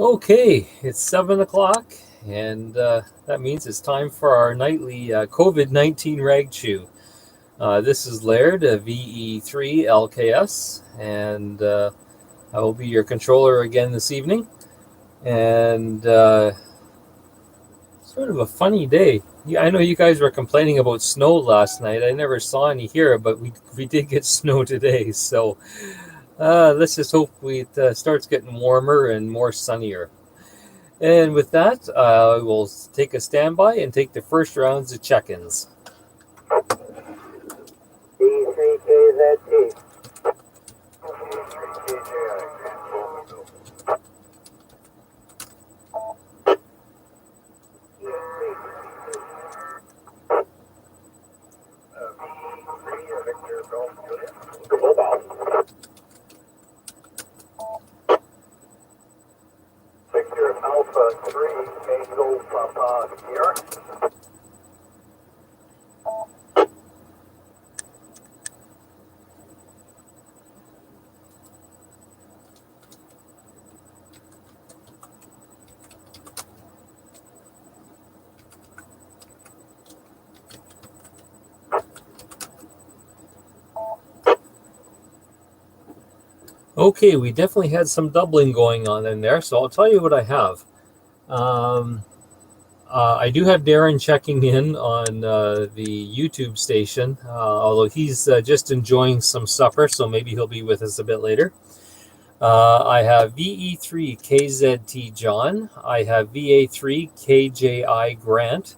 Okay, it's 7 o'clock, and that means it's time for our nightly COVID-19 Rag Chew. This is Laird, VE3LKS, and I will be your controller again this evening. And sort of a funny day. I know you guys were complaining about snow last night. I never saw any here, but we did get snow today. So let's just hope it starts getting warmer and more sunnier. And with that, we'll take a standby and take the first rounds of check-ins. D3KZT. Victor Alpha 3, Angel Papa Sierra. Okay, we definitely had some doubling going on in there, so I'll tell you what I have. I do have Darren checking in on the YouTube station, although he's just enjoying some supper, so maybe he'll be with us a bit later. I have VE3KZT John. I have VA3KJI Grant,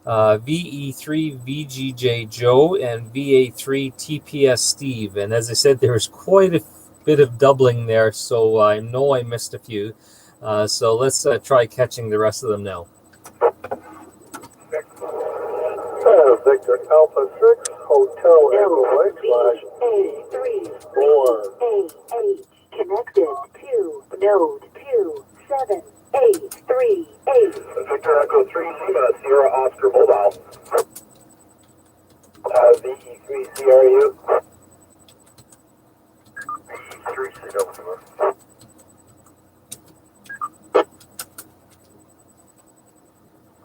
VE3VGJ Joe, and VA3TPS Steve. And as I said, there's quite a bit of doubling there, so I know I missed a few. So let's try catching the rest of them now. Victor Alpha 6, Hotel Echo /E3 connected to node 27838. Victor Echo 3, Sierra Oscar Mobile. VE3 CRU. VE3 CW.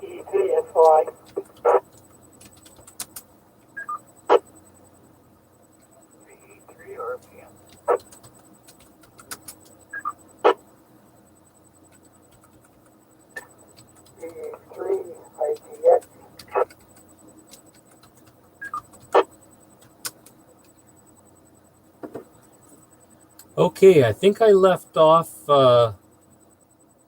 E3 FY. VE3 RPM. VE3 ITX. Okay, I think I left off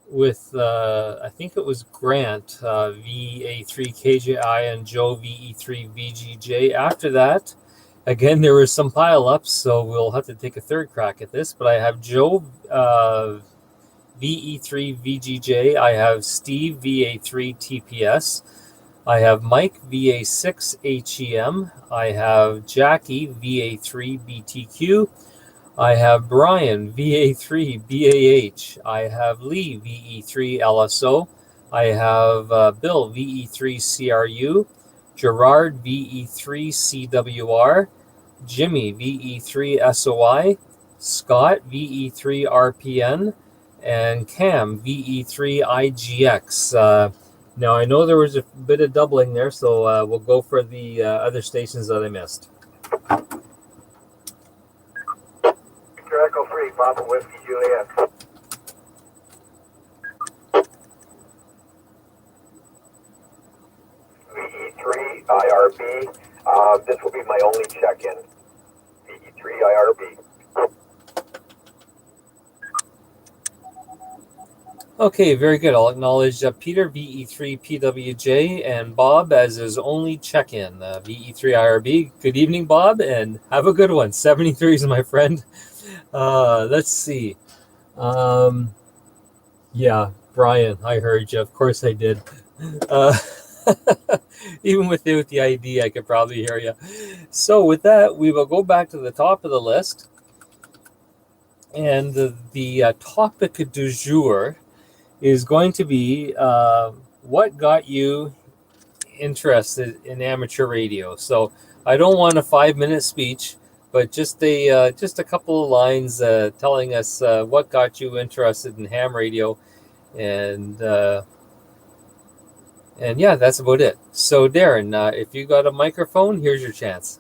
with, I think it was Grant, VA3KJI, and Joe, VE3VGJ. After that, again, there was some pile-ups, so we'll have to take a third crack at this. But I have Joe, VE3VGJ. I have Steve, VA3TPS. I have Mike, VA6HEM. I have Jackie, VA3BTQ. I have Brian, VA3BAH. I have Lee, VE3LSO. I have Bill, VE3CRU. Gerard, VE3CWR. Jimmy, VE3SOI. Scott, VE3RPN. And Cam, VE3IGX. Now, I know there was a bit of doubling there, so we'll go for the other stations that I missed. Echo 3, Papa Whiskey Juliet. VE3 IRB. This will be my only check-in. VE3 IRB. Okay, very good. I'll acknowledge Peter, VE3PWJ, and Bob as his only check-in, VE3IRB. Good evening, Bob, and have a good one. 73s, my friend. Let's see. Yeah, Brian, I heard you. Of course I did. Even without the ID, I could probably hear you. So with that, we will go back to the top of the list. And the topic du jour is going to be what got you interested in amateur radio. So I don't want a 5-minute speech, but just a couple of lines telling us what got you interested in ham radio And yeah, that's about it. So Darren, if you got a microphone, here's your chance.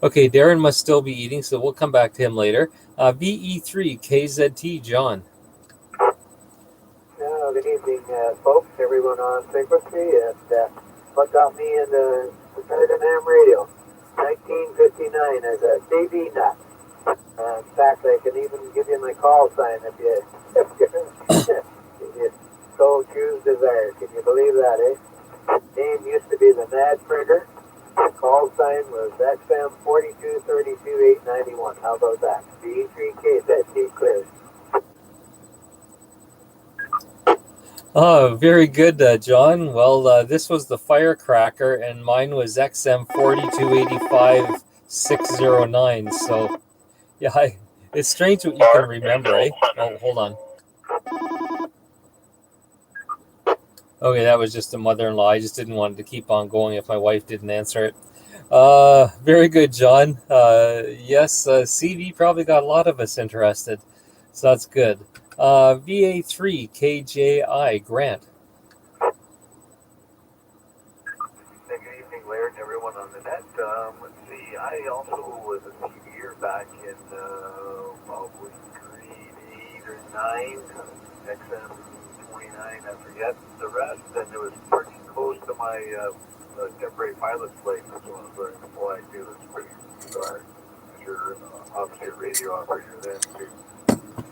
Okay, Darren must still be eating, so we'll come back to him later. VE3 KZT, John. Good evening, folks, everyone on frequency, and what got me into started ham radio? 1959 as a baby nut. In fact, I can even give you my call sign if you, if you so choose desire. Can you believe that, eh? Name used to be the Mad Printer. Call sign was XM 4232891. How about that? VE3K, that's clear. Oh, very good, John. Well, this was the Firecracker, and mine was XM 4285609. So, yeah, it's strange what you can remember, eh? Oh, hold on. Okay, that was just a mother-in-law. I just didn't want to keep on going if my wife didn't answer it. Very good, John. Yes, CV probably got a lot of us interested, so that's good. VA3 KJI, Grant. Good evening, Laird, and everyone on the net. Let's see, I also was a CVer back in probably grade 8 or 9, XM 29, I forget the rest, and it was pretty close to my temporary pilot's license when I was learning to fly too. It's pretty bizarre. You're obviously a radio operator then too.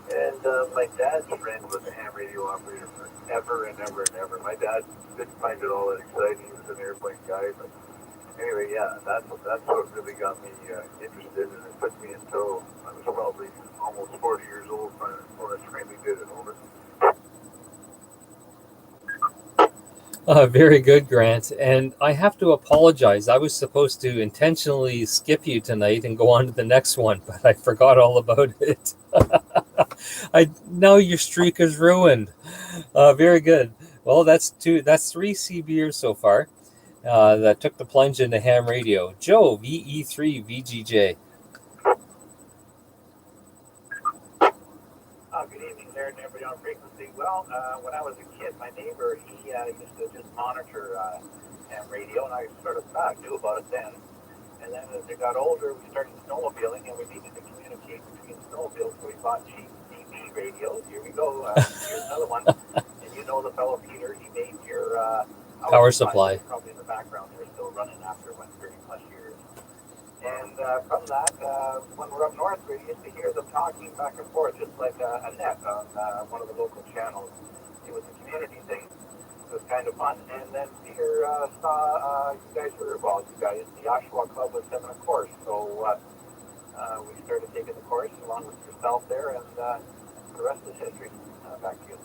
And my dad's friend was a ham radio operator forever and ever and ever. My dad didn't find it all that exciting. He was an airplane guy, but anyway, yeah, that's what really got me interested, and it put me in tow. I was probably almost 40 years old when I finally did it. Over. Very good, Grant. And I have to apologize. I was supposed to intentionally skip you tonight and go on to the next one, but I forgot all about it. Now your streak is ruined. Very good. Well, that's 3 CBers so far that took the plunge into ham radio. Joe, VE3 VGJ. Good evening, there, and everybody on frequency. Well, when I was a kid, my neighbor, he used to just monitor ham radio, and I sort of knew about it then. And then as we got older, we started snowmobiling, and we needed to communicate between snowmobiles, so we bought cheap DB radios. Here we go. Here's another one. And you know the fellow Peter, he made your power supply. Probably in the background, they're still running after 30 plus years. And from that, when we're up north, we used to hear them talking back and forth, just like a net on one of the local channels. It was a community thing. It was kind of fun. And then Peter saw the Oshawa Club was having a course. So we started taking the course along with yourself there, and the rest is history. Back to you.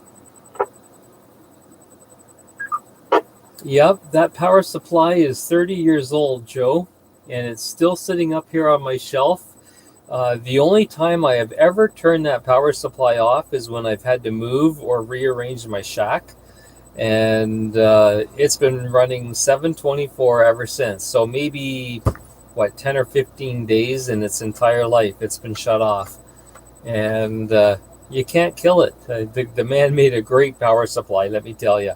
Yep, that power supply is 30 years old, Joe, and it's still sitting up here on my shelf. The only time I have ever turned that power supply off is when I've had to move or rearrange my shack. And it's been running 7/24 ever since. So maybe, 10 or 15 days in its entire life, it's been shut off. And you can't kill it. The man made a great power supply, let me tell you.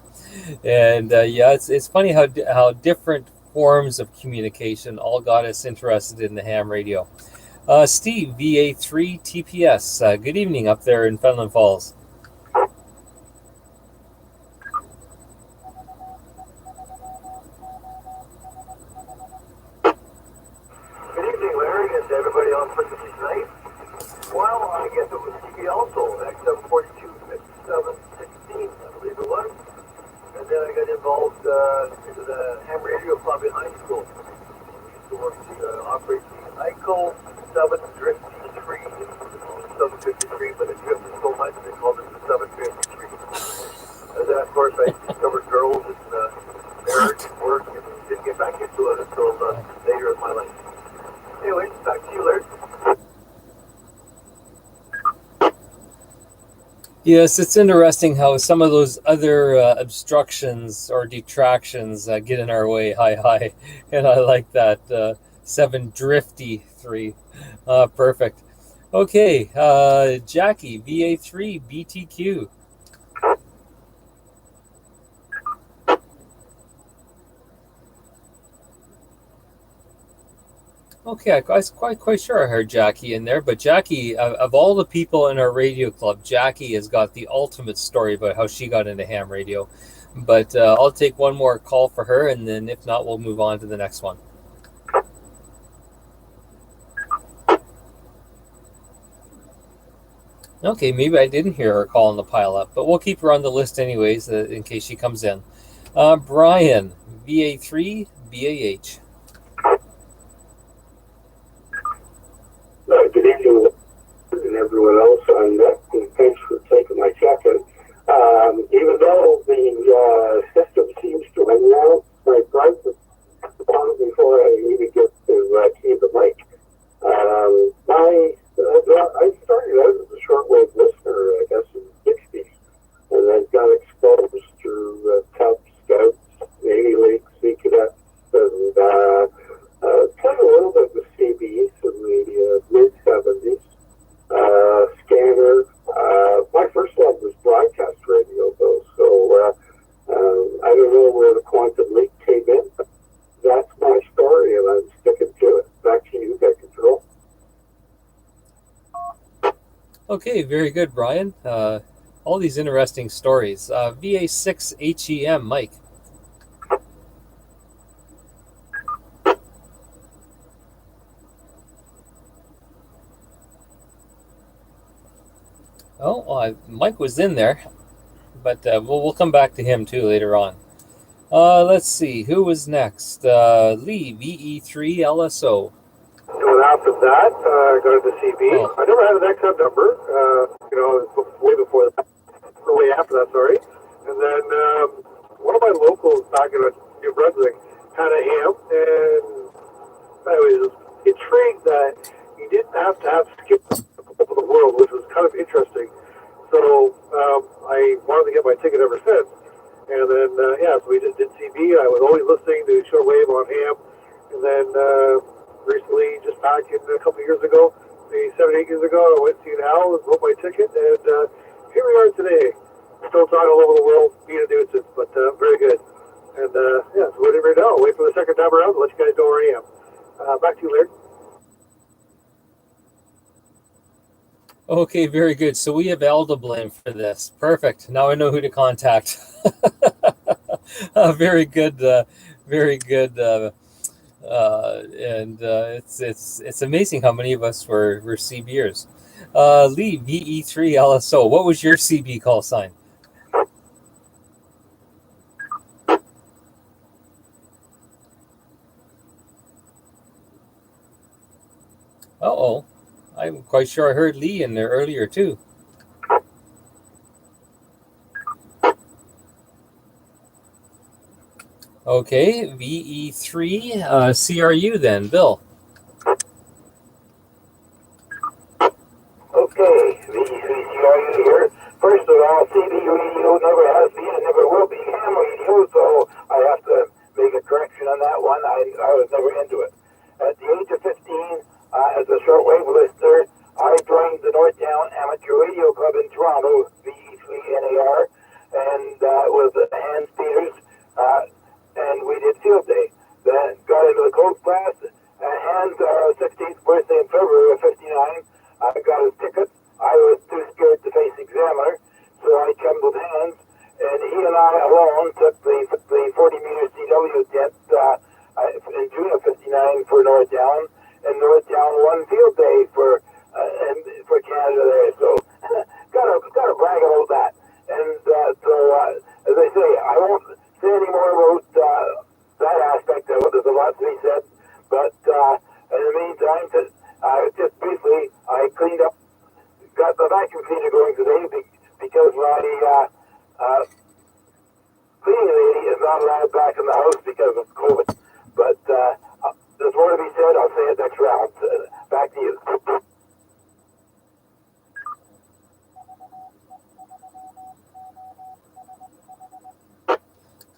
And it's funny how different forms of communication all got us interested in the ham radio. Steve, VA3 TPS. Good evening up there in Fenland Falls. Good evening, Larry, and everybody on frequency tonight. Well, I guess it was TV also, XM425716, I believe it was. And then I got involved into the ham radio club in high school. We used to work to operate the ICO 7 Drift D3. 753, but it drifted so much they called it the 753. And then, of course, I discovered girls and marriage and work and didn't get back into it until later in my life. Anyway, back to you, Larry. Yes, it's interesting how some of those other obstructions or detractions get in our way. Hi, and I like that. 7 Drifty 3. Perfect. Okay, Jackie, VA3 BTQ. Okay, I was quite sure I heard Jackie in there, but Jackie, of all the people in our radio club, Jackie has got the ultimate story about how she got into ham radio. But I'll take one more call for her, and then if not, we'll move on to the next one. Okay, maybe I didn't hear her call in the pile up, but we'll keep her on the list anyways in case she comes in. Brian, VA3 BAH. Good evening, and everyone else on that. And thanks for taking my check-in. Even though the system seems to run out, my prices before I even get to keep the mic. I started out as a shortwave listener, I guess, in the 60s, and then got exposed through Cub Scouts, Navy League, Sea Cadets, and played a little bit with CBs in the mid-70s. Scanner. My first love was broadcast radio, though, so I don't know where the quantum leap came in, but that's my story, and I'm sticking to it. Back to you, Get Control. Okay, very good, Brian. All these interesting stories. VA6 HEM, Mike. Oh, Mike was in there, but we'll come back to him too later on. Let's see, who was next? Lee, VE3 LSO. And after that, I got into CB. Oh. I never had an XM number, way before that, or way after that, sorry. And then one of my locals back in New Brunswick had a ham, and I was intrigued that you didn't have to have skip over the world, which was kind of interesting. So I wanted to get my ticket ever since. And then, so we just did CB. I was always listening to shortwave on ham. And then recently, just back in a couple of years ago, maybe 7-8 years ago, I went to Al and wrote my ticket. And here we are today. Still talking all over the world, being a nuisance, but very good. And so we're right now. Wait for the second time around. Let you guys know where I am. Back to you, Laird. Okay, very good. So we have Al to blame for this. Perfect. Now I know who to contact. Very good. Very good. And it's amazing how many of us were CBers. Lee, VE3 LSO. What was your CB call sign? Uh-oh. I'm quite sure I heard Lee in there earlier too. Okay, VE3 CRU then, Bill. Okay, VCRU here. First of all, CB radio never has been and never will be ham radio, so I have to make a correction on that one. I was never into it. At the age of 15, as a shortwave listener, I joined the Northtown Amateur Radio Club in Toronto, VE3NAR, and it was Hans Peters, and we did field day. Then got into the coach class. Hans, 16th birthday in February of 59, I got his ticket. I was too scared to face the examiner, so I came with Hans, and he and I alone took the 40-meter CW tent in June of 59 for Northtown, and Northtown won field day for Canada there. So gotta brag about that. And as I say, I won't say any more about that aspect of it. There's a lot to be said, but in the meantime, just briefly, I cleaned up, got the vacuum cleaner going today because my cleaning lady is not allowed back in the house because of COVID. But there's more to be said. I'll say it next round. Back to you.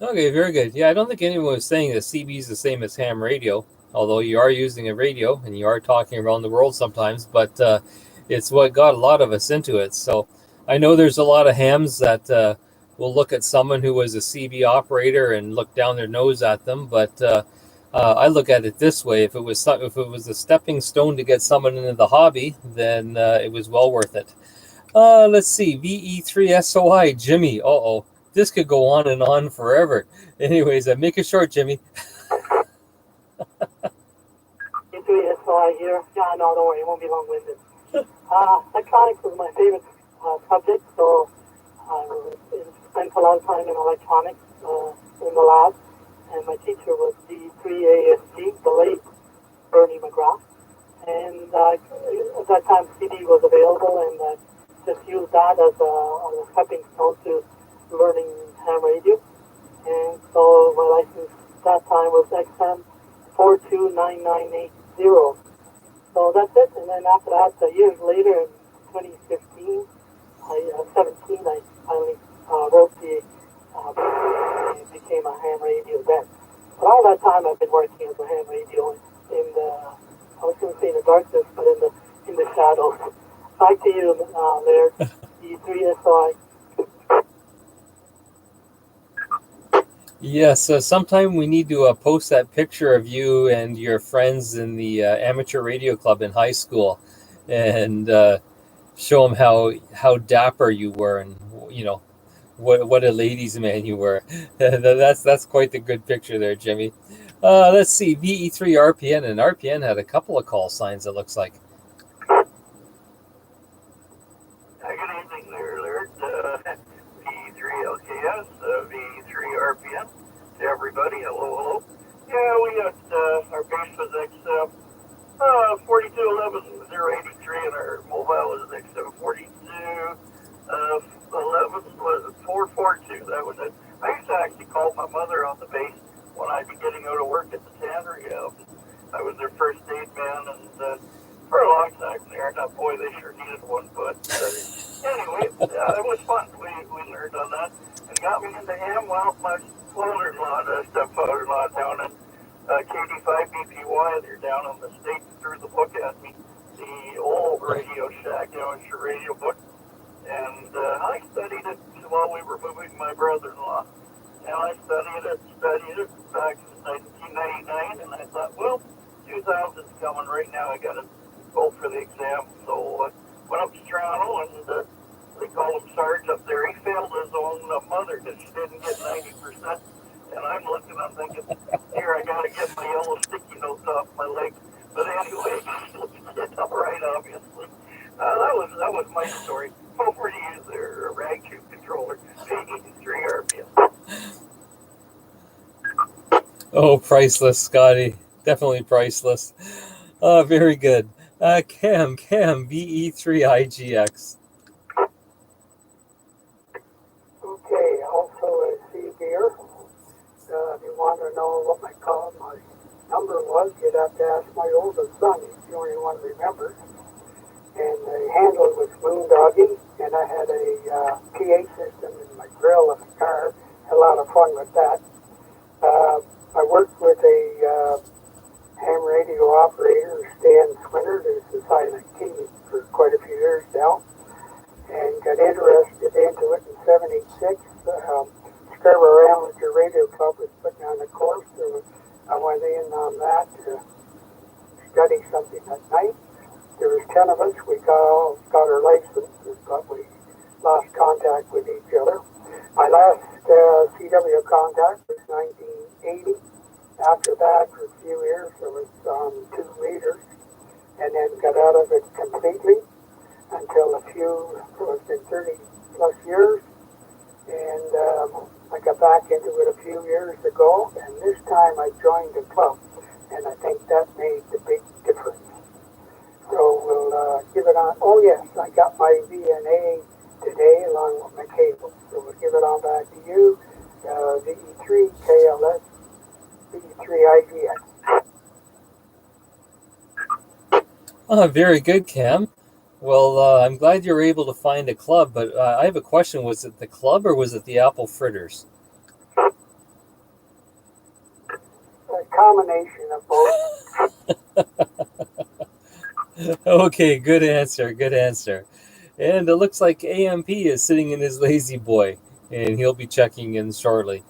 Okay, very good. Yeah, I don't think anyone was saying that CB is the same as ham radio. although you are using a radio and you are talking around the world sometimes, but it's what got a lot of us into it. So I know there's a lot of hams that will look at someone who was a CB operator and look down their nose at them, but I look at it this way: if it was a stepping stone to get someone into the hobby, then it was well worth it. Let's see, VE3SOI, Jimmy. This could go on and on forever. Anyways, make it short, Jimmy. VE3SOI here. Yeah, no, don't worry, it won't be long-winded. Electronics was my favorite subject, so I spent a lot of time in electronics in the lab. And my teacher was D3ASG, the late Bernie McGrath. And at that time, CD was available, and I just used that as a stepping stone to learning ham radio. And so my license that time was XM 429980. So that's it. And then after that, years later, in 2015, I finally wrote the became a ham radio then. But all that time I've been working as a ham radio in the, I was going to say in the darkness, but in the shadows. Back to you, Laird. E3SI. Yes, sometime we need to post that picture of you and your friends in the amateur radio club in high school, and show them how dapper you were, and what a ladies' man you were. That's quite the good picture there, Jimmy. Let's see, VE3 RPN, and RPN had a couple of call signs, it looks like. Good evening there, Laird. VE3 LKS, VE3 RPN. To everybody, hello. Yeah, we got our base was XM 4211083, and our mobile was XM 4211 was 442. That was it. I used to actually call my mother on the base when I'd be getting out of work at the tannery. I was their first aid man, and for a long time there. Now, boy, they sure needed one. But anyway, it was fun. We learned on that, and got me into ham. Well, my father-in-law, stepfather-in-law down in KD5 BPY, they're down on the state, threw the book at me, the old Radio Shack, amateur radio book, and I studied it while we were moving my brother-in-law, and I studied it back in 1999, and I thought, well, 2000's coming right now, I got to go for the exam, so went up to Toronto, and they call him Sarge up there. He failed his own mother because she didn't get 90%. And I'm looking, I'm thinking, here, I got to get my yellow sticky notes off my leg. But anyway, it's all right, obviously. That was my story. Over to you there, rag tube controller, VE3 RPM. Oh, priceless, Scotty. Definitely priceless. Very good. Cam, VE3IGX. Okay, also I see here. If you want to know what my number was, you'd have to ask my oldest son. He's the only one who remembers. And the handle was Moondoggy, and I had a PA system in my grill of the car. Had a lot of fun with that. I worked with a ham radio operator, Stan Swinner, who's the silent king for quite a few years now, and got interested into it in '76. Scarborough Amateur Radio Club was putting on a course, so I went in on that to study something at night. There was 10 of us. We got our licenses, but we lost contact with each other. My last CW contact was 1980. After that, for a few years, I was on 2 meters, and then got out of it completely until it's been 30 plus years, and I got back into it a few years ago, and this time I joined the club, and I think that made the big difference. So we'll give it on. Oh yes, I got my VNA today along with my cable, so we'll give it on back to you. VE3 KLS, VE3IGX. Very good, Cam. Well, I'm glad you were able to find a club, but I have a question. Was it the club or was it the apple fritters? A combination of both. Okay, good answer. Good answer. And it looks like AMP is sitting in his lazy boy, and he'll be checking in shortly.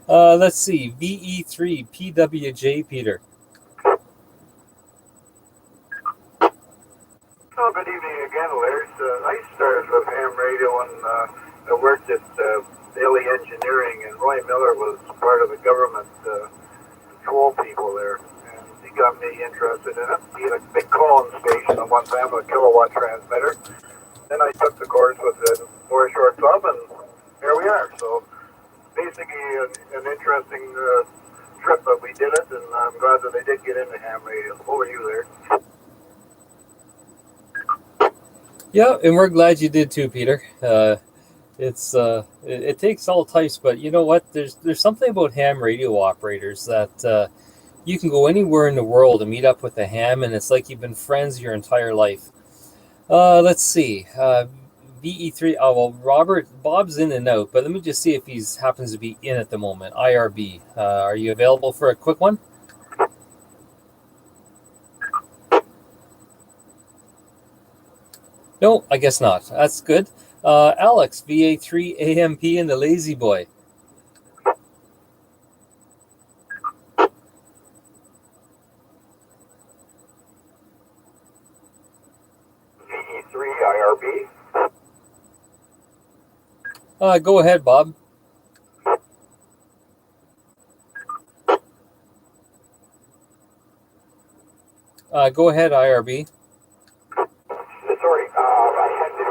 Let's see. VE3 PWJ Peter. Oh, good evening again, Larry. I started with ham radio when I worked at Daily Engineering, and Roy Miller was part of the government control people there. And he got me interested in it. He had a big call-in station at one time, a kilowatt transmitter. Then I took the course with the North Shore Club, and here we are. So basically an interesting trip, but we did it, and I'm glad that they did get into ham radio. Over to you, Larry. Yeah, and we're glad you did too, Peter. It takes all types, but you know what? There's something about ham radio operators that you can go anywhere in the world and meet up with a ham, and it's like you've been friends your entire life. Let's see. VE3. Oh well, Bob's in and out, but let me just see if he's happens to be in at the moment. IRB. Are you available for a quick one? No, I guess not. That's good. Alex, VA3 AMP and the Lazy Boy. VE3 IRB. Go ahead, Bob. Go ahead, IRB. Sorry, I had to.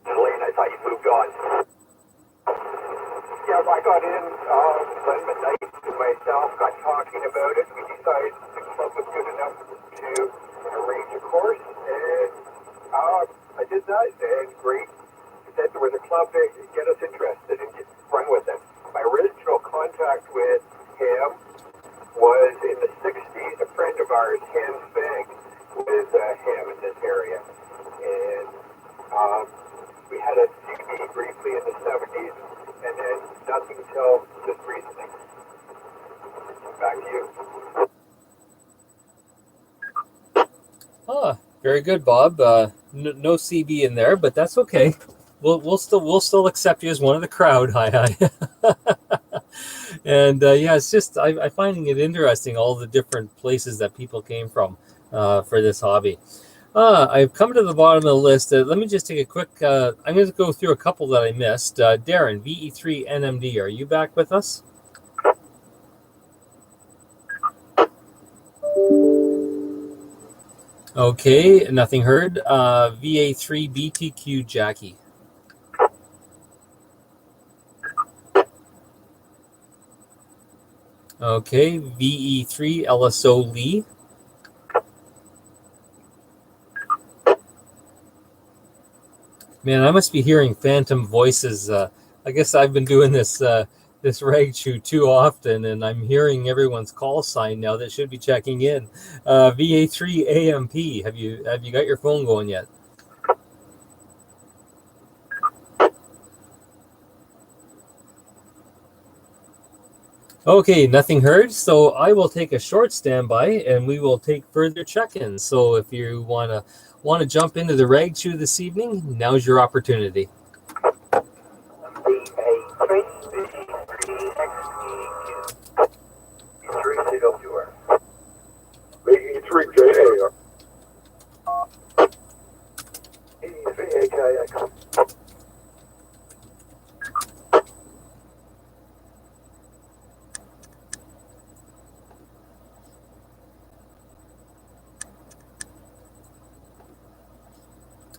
Elaine, I thought you moved on. Yeah, I got in when midnight and myself got talking about it. We decided the club was good enough to arrange a course, and I did that, and great. He said there was a club that get us interested and just run with it. My original contact with him was in the 60s. A friend of ours, Hans Fang, was ham in this area. And we had a CB briefly in the 70s, and then nothing until just recently. Back to you. Very good, Bob. No CB in there, but that's okay. We'll still accept you as one of the crowd. Hi. And yeah, it's just I finding it interesting all the different places that people came from for this hobby. I've come to the bottom of the list. Let me just take a quick. I'm going to go through a couple that I missed. Darren, VE3 NMD, are you back with us? Okay, nothing heard. VA3 BTQ Jackie. Okay, VE3 LSO Lee. Man, I must be hearing phantom voices. I guess I've been doing this this rag chew too often, and I'm hearing everyone's call sign now that should be checking in. VA3 AMP, have you got your phone going yet? Okay, nothing heard. So I will take a short standby, and we will take further check-ins. So if you want to jump into the rag chew this evening, now's your opportunity.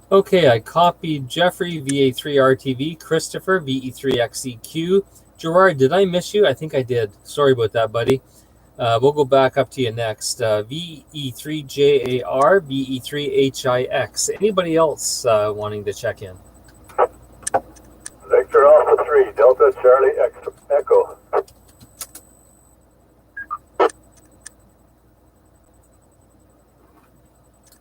Okay, I copied Jeffrey, VA3RTV, Christopher, VE3XEQ. Gerard, did I miss you? I think I did. Sorry about that, buddy. We'll go back up to you next. VE3JAR, VE3HIX. Anybody else wanting to check in? Victor Alpha 3, Delta Charlie Echo.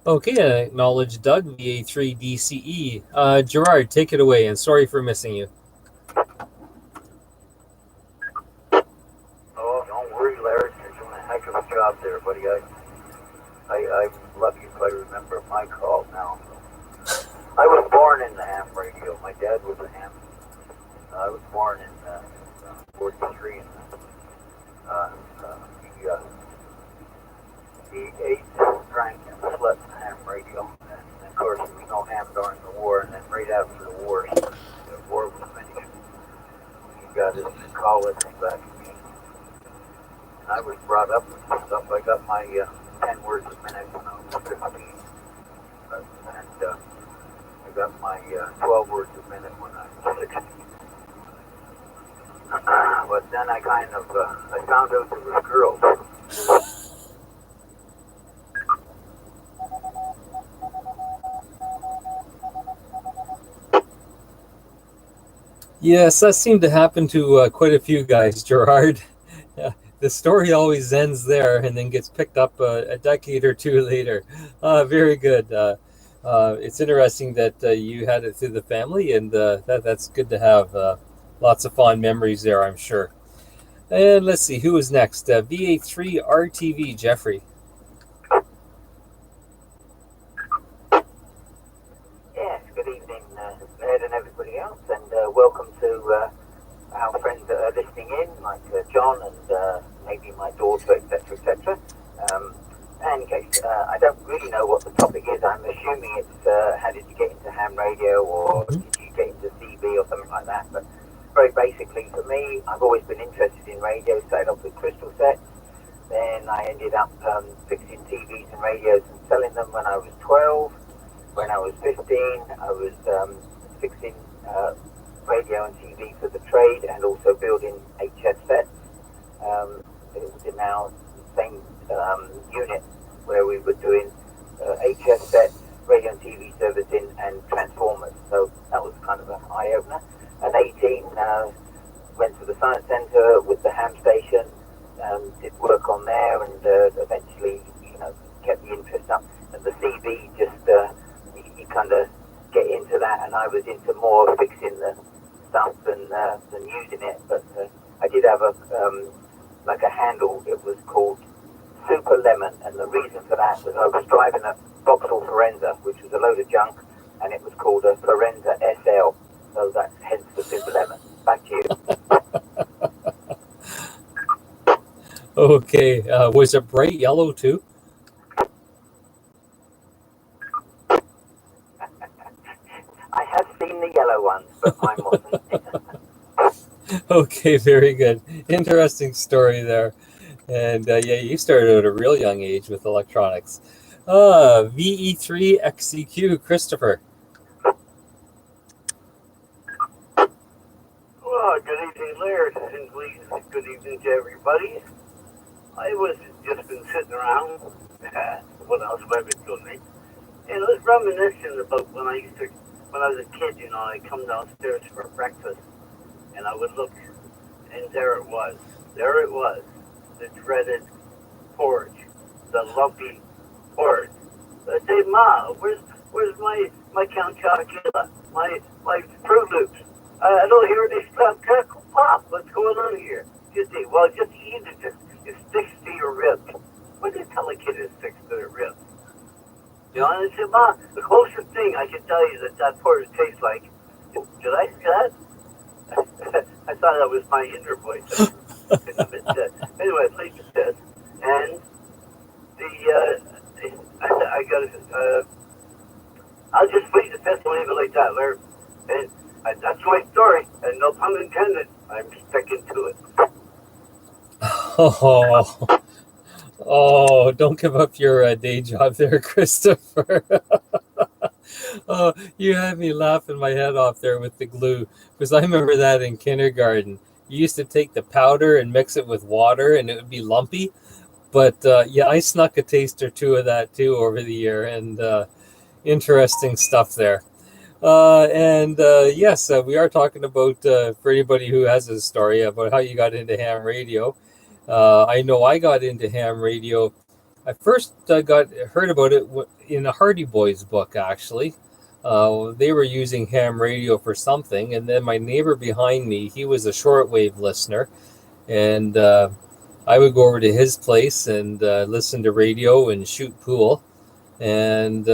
Okay, I acknowledge Doug, VA3DCE. Gerard, take it away, and sorry for missing you. now. I was born in the ham radio. My dad was a ham. I was born in 43. He ate, drank, and slept ham radio. And of course, there was no ham during the war. And then right after the war was finished, he got his college back. And I was brought up with stuff. I got my 10 words a minute when I was 15. And I got my 12 words a minute when I was 16. But then I kind of, I found out there was girls. Yes, that seemed to happen to quite a few guys, Gerard. The story always ends there and then gets picked up a decade or two later. Very good. It's interesting that you had it through the family, and that's good to have. Lots of fond memories there, I'm sure. And let's see, who is next? VA3 RTV, Jeffrey. Yes, good evening, Ed and everybody else, and welcome to our friends that are listening in, like John and maybe my daughter, etc., etc. And in case I don't really know what the topic is, I'm assuming it's how did you get into ham radio, or did you get into CB or something like that. But very basically, for me, I've always been interested in radio. Started off with crystal sets, then I ended up fixing TVs and radios and selling them when I was 12. When I was 15, I was fixing radio and TV for the trade, and also building HS sets. It was in our same unit where we were doing HS sets, radio and TV servicing, and transformers. So that was kind of an eye-opener. At 18, went to the science centre with the ham station, did work on there, and eventually, kept the interest up. And the CB just, you kind of get into that, and I was into more fixing the stuff than using it. But I did have a handle. It was called Super Lemon, and the reason for that was I was driving a Vauxhall Forenza, which was a load of junk, and it was called a Forenza SL. So that's hence the Super Lemon. Back to you. Okay, was it bright yellow too? I have seen the yellow ones, but mine wasn't. Okay, very good. Interesting story there. And yeah, you started at a real young age with electronics. VE3 XCQ, Christopher. Well, good evening, Laird, and please, good evening to everybody. I was just been sitting around, what else have I been doing? And I was reminiscing about when I was a kid, I'd come downstairs for breakfast, and I would look, and there it was, the dreaded porridge, the lumpy porridge. I'd say, Ma, where's my Count Chocula, my Fruit Loops? I don't hear any stuff crackle pop. What's going on here? Just eat. Well, just eat it. It sticks to your ribs. What do you tell a kid it sticks to their ribs? And I said, Ma, the closest thing I can tell you that porridge tastes like. Did I say that? I thought that was my inner voice. Anyway, please this. And I got I'll just plead the fifth and leave it like that, Larry. And that's my story, and no pun intended. I'm sticking to it. Oh, don't give up your day job there, Christopher. Oh, you had me laughing my head off there with the glue, because I remember that in kindergarten. You used to take the powder and mix it with water, and it would be lumpy. But yeah, I snuck a taste or two of that too over the year, and interesting stuff there. Yes, we are talking about, for anybody who has a story about how you got into ham radio. I know I got into ham radio. I first heard about it in a Hardy Boys book, actually. They were using ham radio for something, and then my neighbor behind me, he was a shortwave listener, and I would go over to his place and listen to radio and shoot pool. And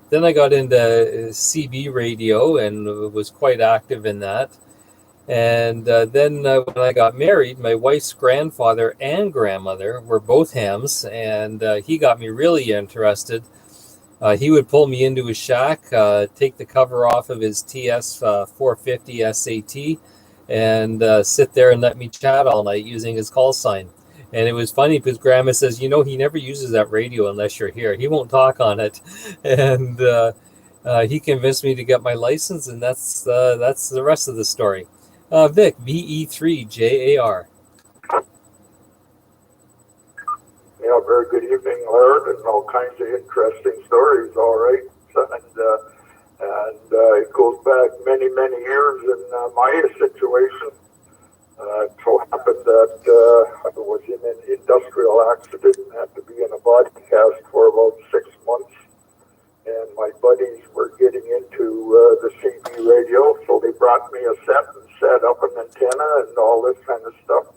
Then I got into CB radio and was quite active in that. And then when I got married, my wife's grandfather and grandmother were both hams, and he got me really interested. He would pull me into his shack, take the cover off of his TS 450 SAT, and sit there and let me chat all night using his call sign. And it was funny because Grandma says, you know, he never uses that radio unless you're here. He won't talk on it. And he convinced me to get my license, and that's the rest of the story. Vic, VE3JAR. Yeah, very good evening, Laird, and all kinds of interesting stories, all right. And it goes back many, many years in my situation. It so happened that I was in an industrial accident and had to be in a body cast for about 6 months. And my buddies were getting into the CB radio, so they brought me a set and set up an antenna and all this kind of stuff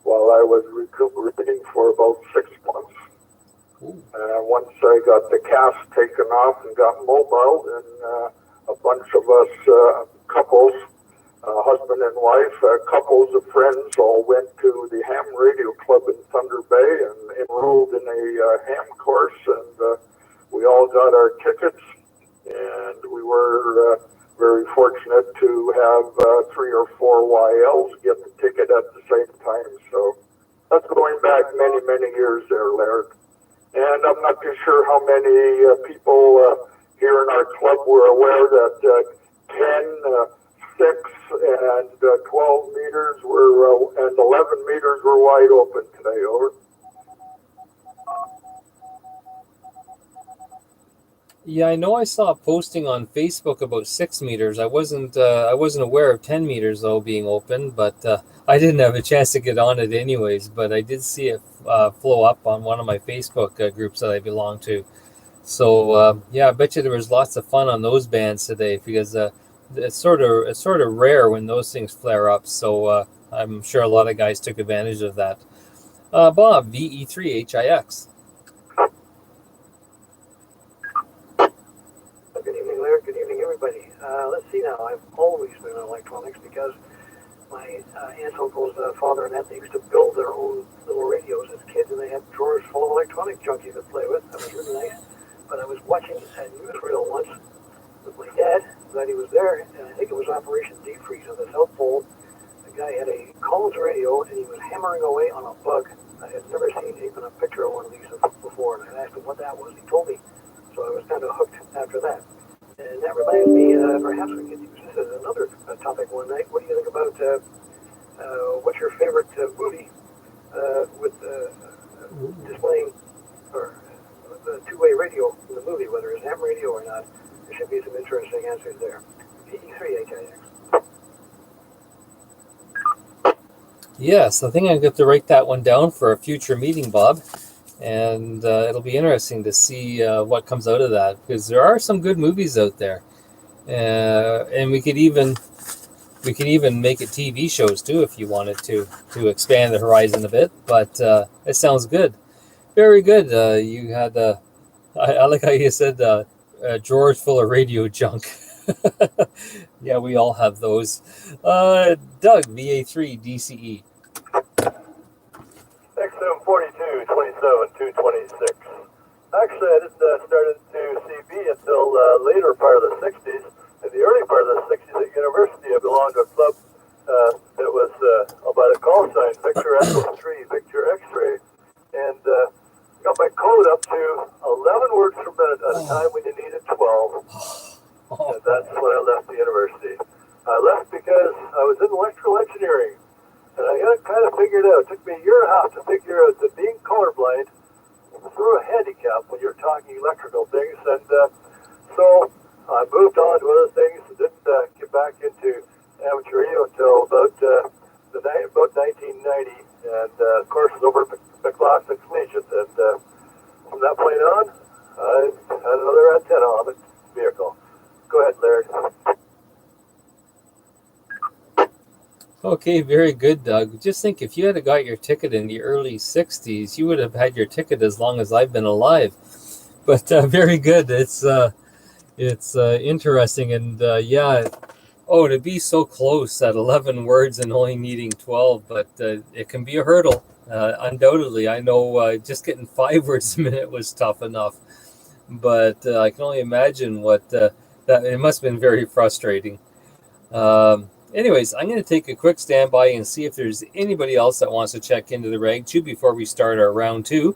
while I was recuperating for about 6 months. Once I got the cast taken off and got mobile, and a bunch of us couples, husband and wife, couples of friends, all went to the ham radio club in Thunder Bay and enrolled in a ham course, and we all got our tickets, and we were very fortunate to have 3 or 4 YLs get the ticket at the same time. So that's going back many, many years there, Laird. And I'm not too sure how many people here in our club were aware that 10, 6, and 12 meters were, and 11 meters were wide open today, over. Yeah, I know I saw a posting on Facebook about 6 meters. I wasn't aware of 10 meters though being open, but I didn't have a chance to get on it anyways. But I did see it flow up on one of my Facebook groups that I belong to. So yeah, I bet you there was lots of fun on those bands today because it's sort of rare when those things flare up. So I'm sure a lot of guys took advantage of that. Bob, VE3HIX. Good evening, Laird. Good evening, everybody. Let's see now. I've always been in electronics because my aunt, uncle's father and aunt, they used to build their own little radios as kids, and they had drawers full of electronic junkies to play with. That was really nice. But I was watching a newsreel once with my dad. Glad he was there, and I think it was Operation Deep Freeze on the South Pole. The guy had a Collins radio, and he was hammering away on a bug. I had never seen even a picture of one of these before, and I asked him what that was. He told me, so I was kind of hooked after that. And that reminds me, perhaps we could use this as another topic one night. What do you think about what's your favorite movie with displaying or the two-way radio in the movie, whether it's ham radio or not? There should be some interesting answers there. VE3HIX. Yes, I think I'm going to write that one down for a future meeting, Bob. And it'll be interesting to see what comes out of that, because there are some good movies out there, and we could even make it TV shows too if you wanted to expand the horizon a bit. But it sounds good, very good. You had I like how you said drawers full of radio junk. Yeah, we all have those. Doug, VA3 DCE. XM42, 27, 226. Actually, I didn't start into CB until later part of the 60s. In the early part of the 60s at university, I belonged to a club that was by the call sign, Victor Echo 3, Victor X-ray. And got my code up to 11 words per minute at a time when you needed 12. And that's when I left the university. I left because I was in electrical engineering. And I got kind of figured out. It took me a year and a half to figure out that being colorblind threw a handicap when you're talking electrical things. And so I moved on to other things and didn't get back into amateur radio until about 1990. And of course, it was over at McLaughlin Collegiate. And from that point on, I had another antenna on the vehicle. Go ahead, Larry. Okay, very good, Doug. Just think, if you had got your ticket in the early 60s, you would have had your ticket as long as I've been alive. But very good. It's It's interesting, and yeah, oh, to be so close at 11 words and only needing 12, but it can be a hurdle. Undoubtedly, I know just getting 5 words a minute was tough enough, but I can only imagine what that it must have been very frustrating. Anyways, I'm going to take a quick standby and see if there's anybody else that wants to check into the Reg 2 before we start our round 2.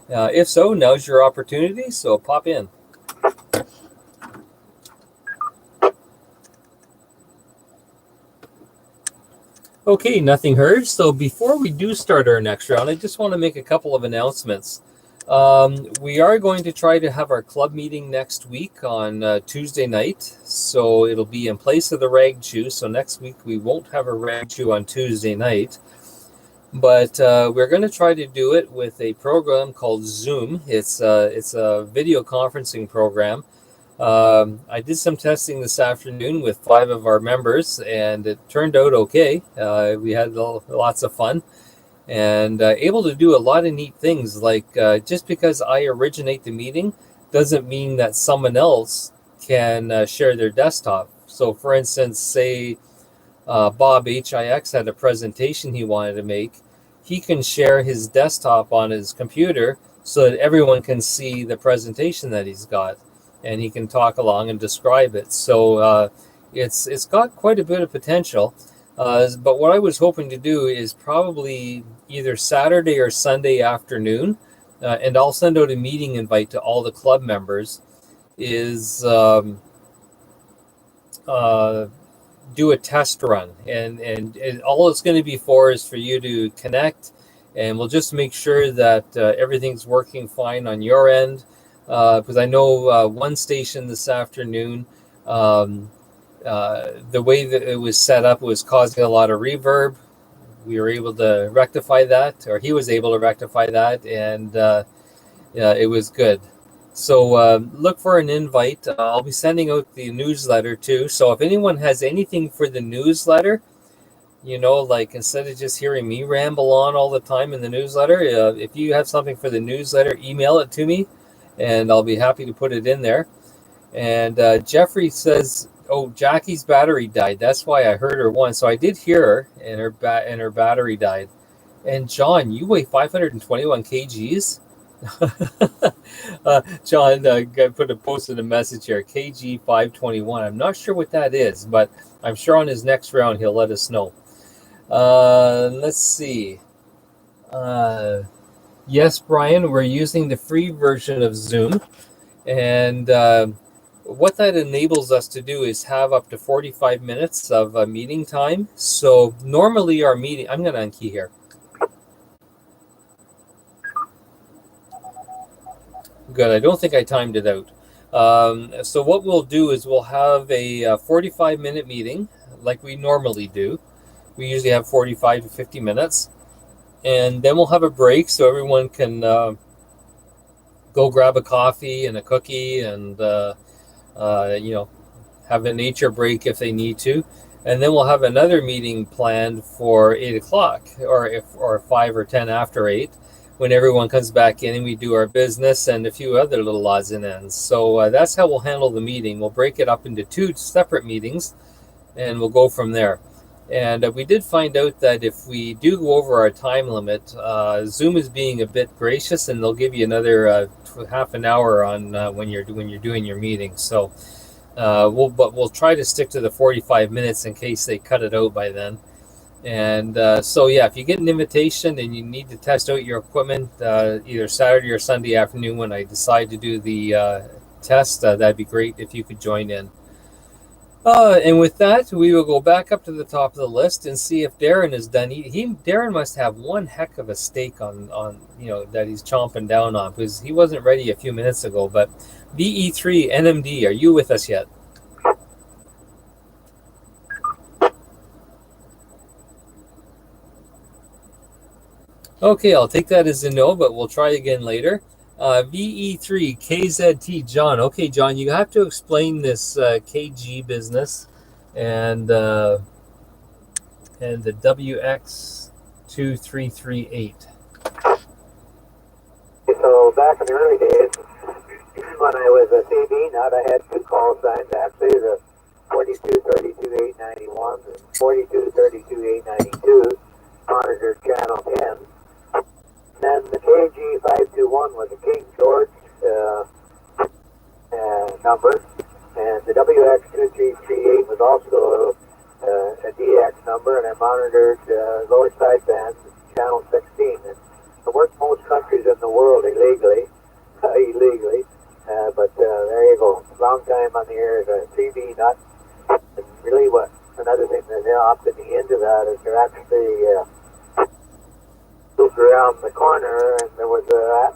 If so, now's your opportunity, so pop in. Okay, nothing heard. So before we do start our next round, I just want to make a couple of announcements. We are going to try to have our club meeting next week on Tuesday night. So it'll be in place of the Rag Chew. So next week we won't have a Rag Chew on Tuesday night. But we're going to try to do it with a program called Zoom. It's a video conferencing program. I did some testing this afternoon with 5 of our members, and it turned out okay. We had lots of fun and able to do a lot of neat things. Like just because I originate the meeting doesn't mean that someone else can share their desktop. So for instance, say Bob HIX had a presentation he wanted to make. He can share his desktop on his computer so that everyone can see the presentation that he's got, and he can talk along and describe it. So it's got quite a bit of potential. But what I was hoping to do is probably either Saturday or Sunday afternoon, and I'll send out a meeting invite to all the club members, is do a test run. And all it's going to be for is for you to connect, and we'll just make sure that everything's working fine on your end. Because I know one station this afternoon, the way that it was set up was causing a lot of reverb. We were able to rectify that, or he was able to rectify that, and it was good. So look for an invite. I'll be sending out the newsletter too. So if anyone has anything for the newsletter, like instead of just hearing me ramble on all the time in the newsletter, if you have something for the newsletter, email it to me, and I'll be happy to put it in there. And Jeffrey says, "Oh, Jackie's battery died. That's why I heard her once." So I did hear her, and her battery died. And John, you weigh 521 kgs. John posted a message here. KG 521. I'm not sure what that is, but I'm sure on his next round he'll let us know. Let's see. Yes, Brian, we're using the free version of Zoom, and what that enables us to do is have up to 45 minutes of meeting time. So normally our meeting, I'm going to unkey here. Good, I don't think I timed it out. So what we'll do is we'll have a 45-minute meeting like we normally do. We usually have 45 to 50 minutes. And then we'll have a break so everyone can go grab a coffee and a cookie and, have a nature break if they need to. And then we'll have another meeting planned for 8 o'clock or 5 or 10 after 8 when everyone comes back in and we do our business and a few other little odds and ends. So that's how we'll handle the meeting. We'll break it up into 2 separate meetings and we'll go from there. And we did find out that if we do go over our time limit, Zoom is being a bit gracious, and they'll give you another half an hour on when you're doing your meeting. So we'll try to stick to the 45 minutes in case they cut it out by then. And so yeah, if you get an invitation and you need to test out your equipment, either Saturday or Sunday afternoon when I decide to do the test, that'd be great if you could join in. And with that, we will go back up to the top of the list and see if Darren is done eating. Darren must have one heck of a steak on that he's chomping down on, because he wasn't ready a few minutes ago. But VE3 NMD, are you with us yet? Okay, I'll take that as a no, but we'll try again later. VE3 KZT John. Okay, John, you have to explain this KG business and the WX2338. So back in the early days, when I was the CB nut, I had two call signs actually, the 4232-891 and 4232-892, monitored channel 10. Then the KG521 was a King George number, and the WX2338 was also a DX number, and I monitored lower sideband channel 16. And I worked most countries in the world illegally, but there you go. Long time on the air as a CB nut. And really, what another thing that opted me into that is they're actually moved around the corner, and there was a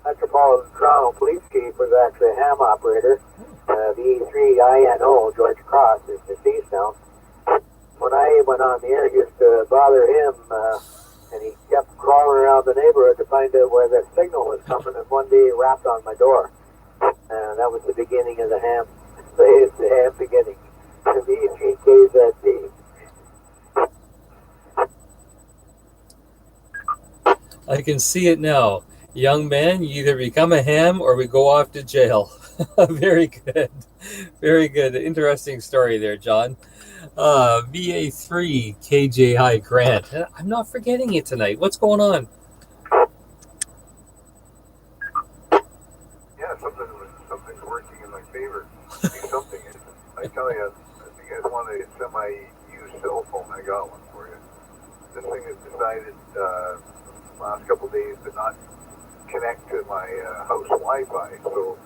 Metropolitan Toronto Police Chief was actually a ham operator. The E3INO, George Cross, is deceased now. When I went on the air, I used to bother him, and he kept crawling around the neighborhood to find out where the signal was coming, and one day he rapped on my door. And that was the beginning of the ham beginning. The E3KZD. I can see it now. Young man, you either become a ham or we go off to jail. Very good. Very good. Interesting story there, John. VA3 KJI Grant. I'm not forgetting it tonight. What's going on? Yeah, something's working in my favor. Do something. I tell you, if you guys want a semi-used cell phone, I got one for you. This thing has decided last couple of days to not connect to my house Wi-Fi. So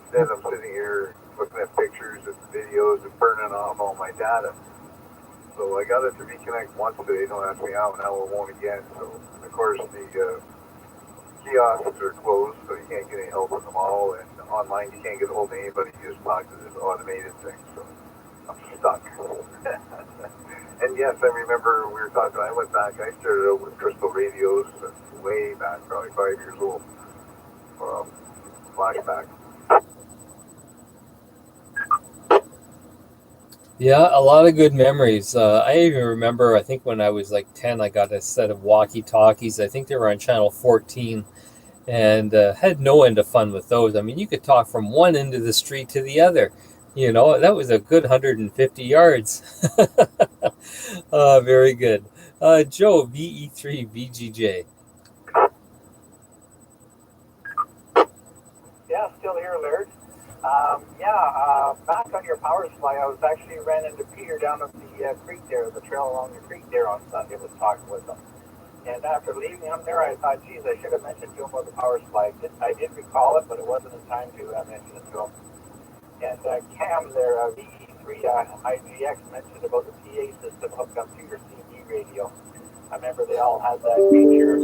instead I'm sitting here looking at pictures and videos and burning off all my data. So I got it to reconnect once, but they don't ask me how, and now it won't again. So of course the kiosks are closed, so you can't get any help with them all, and online you can't get a hold of anybody. You just talk to this automated thing. So I'm stuck. And yes, I remember we were talking, I went back, I started out with crystal radios way back, probably 5 years old. Flashback. Yeah, a lot of good memories. I even remember, I think when I was like 10, I got a set of walkie-talkies. I think they were on channel 14, and had no end of fun with those. I mean, you could talk from one end of the street to the other. You know, that was a good 150 yards. Very good. Joe, VE3 VGJ. Yeah, still here, Laird. Back on your power supply, I was actually ran into Peter down at the creek there, the trail along the creek there on Sunday, was talking with him. And after leaving him there, I thought, geez, I should have mentioned to him about the power supply. I did recall it, but it wasn't in time to mention it to him. And Cam there, VE3 IGX, mentioned about the PA system hooked up to your CD radio. I remember they all had that feature.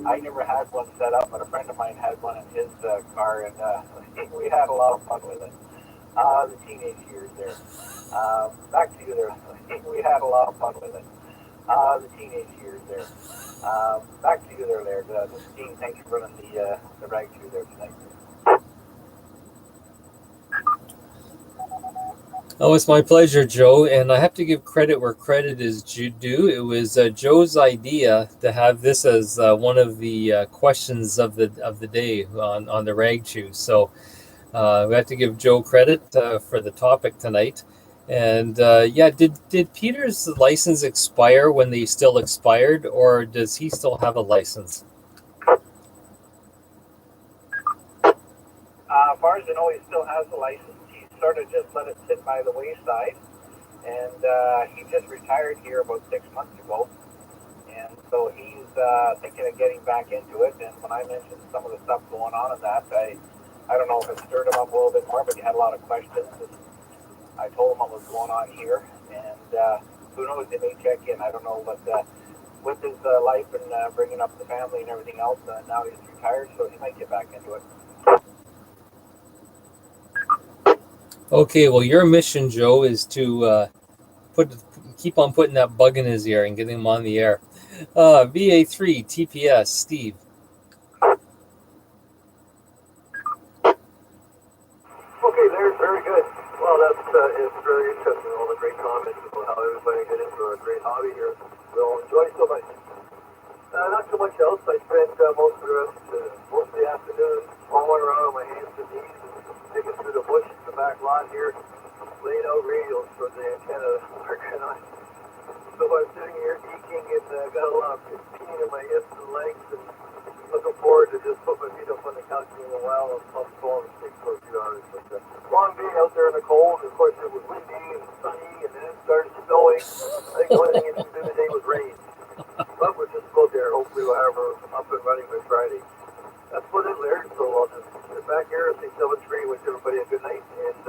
I never had one set up, but a friend of mine had one in his car, and we had a lot of fun with it. The teenage years there. Back to you there. We had a lot of fun with it. The teenage years there. Back to you there, Laird. Dean, thanks for running the rag through there tonight. Oh, it's my pleasure, Joe. And I have to give credit where credit is due. It was Joe's idea to have this as one of the questions of the day on the Rag Chew. So we have to give Joe credit for the topic tonight. And did Peter's license expire when they still expired, or does he still have a license? As far as I know, he still has a license. He sort of just let it sit by the wayside, and he just retired here about 6 months ago, and so he's thinking of getting back into it. And when I mentioned some of the stuff going on in that, I don't know if it stirred him up a little bit more, but he had a lot of questions. And I told him what was going on here, and who knows, they may check in. I don't know, but with his life and bringing up the family and everything else, now he's retired, so he might get back into it. Okay, well, your mission, Joe, is to keep on putting that bug in his ear and getting him on the air. VA3 TPS, Steve. Okay, there's very good. Well, that's it's very interesting. All the great comments about how everybody get into a great hobby here. We'll enjoy so much. Not so much else. I spent most of the afternoon falling around on my hands and knees, digging through the bush in the back lawn here, laying out radios for the antenna working on. So I'm sitting here geeking and got a lot of pain in my hips and legs and looking forward to just put my feet up on the couch for a while and pump fall and sleep for a few hours. But long day out there in the cold. Of course, it was windy and sunny, and then it started snowing. I think the only thing it didn't do today was rain. But we're just about there. Hopefully we'll have her up and running by Friday. That's what it, Laird. So I'll just sit back here and say 7-3, wish everybody a good night, and